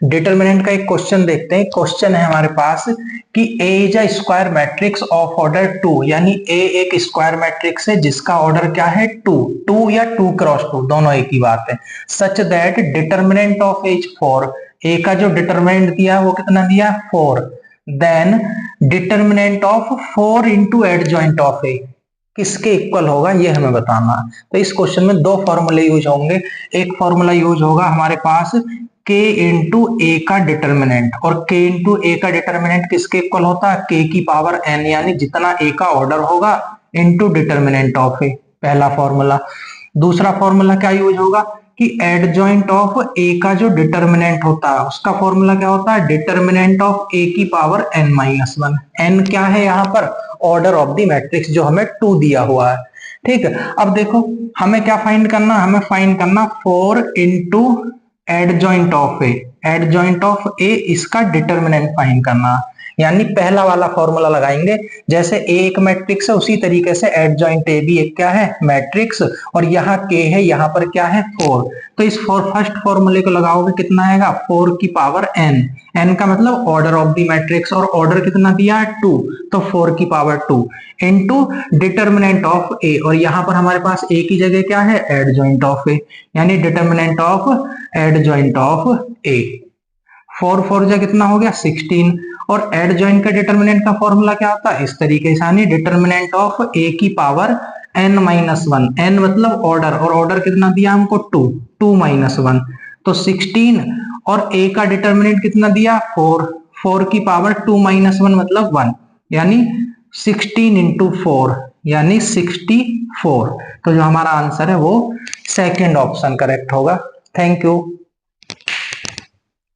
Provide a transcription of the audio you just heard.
Determinant का एक question देखते हैं। क्वेश्चन है हमारे पास कि A is a square matrix of order 2, यानी ए एक स्क्वायर मैट्रिक्स है जिसका ऑर्डर क्या है 2, 2 या 2 क्रॉस 2 दोनों एक ही बात है। Such that determinant of A is 4, A का जो डिटर्मिनेंट दिया वो कितना दिया 4, then determinant of 4 into adjoint of A किसके इक्वल होगा ये हमें बताना है। तो इस क्वेश्चन में दो फॉर्मूले यूज होंगे। एक फॉर्मूला यूज होगा हमारे पास k इंटू ए का डिटर्मिनेंट, और k इंटू ए का डिटर्मिनेंट किसके इक्वल होता है k की पावर n, यानी जितना a का ऑर्डर होगा इंटू डिटर्मिनेंट ऑफ ए, पहला फॉर्मूला। दूसरा फॉर्मूला क्या यूज होगा कि एडजॉइंट ऑफ a का जो डिटर्मिनेंट होता है उसका फॉर्मूला क्या होता है डिटर्मिनेंट ऑफ a की पावर n माइनस 1। n क्या है यहाँ पर ऑर्डर ऑफ द मैट्रिक्स जो हमें 2 दिया हुआ है। ठीक है, अब देखो हमें क्या फाइंड करना, हमें फाइंड करना 4 into adjoint of A, adjoint of A इसका डिटर्मिनेंट फाइंड करना, यानी पहला वाला फॉर्मूला लगाएंगे। जैसे ए एक मैट्रिक्स है उसी तरीके से एडजॉइंट ए भी एक क्या है मैट्रिक्स, और यहाँ के है यहाँ पर क्या है 4, तो इस फर्स्ट फॉर्मूले को लगाओगे कितना आएगा 4 की पावर n, n का मतलब ऑर्डर ऑफ द मैट्रिक्स, और ऑर्डर कितना दिया है 2, तो 4 की पावर 2 इंटू डिटर्मिनेंट ऑफ ए, और यहाँ पर हमारे पास ए की जगह क्या है एडजॉइंट ऑफ ए, यानी डिटर्मिनेंट ऑफ एडजॉइंट ऑफ ए। 4 4 जा कितना हो गया 16, और एडजॉइंट का डिटर्मिनेंट का फॉर्मूला क्या होता है इस तरीके से, यानी डिटर्मिनेंट ऑफ ए की पावर n माइनस 1, n मतलब ऑर्डर, और ऑर्डर कितना दिया हमको 2, 2 माइनस 1, तो 16, और a का डिटर्मिनेंट कितना दिया 4, 4 की पावर 2 माइनस 1 मतलब 1, यानी 16 इंटू 4 यानी 64। तो जो हमारा आंसर है वो सेकेंड ऑप्शन करेक्ट होगा। Thank you.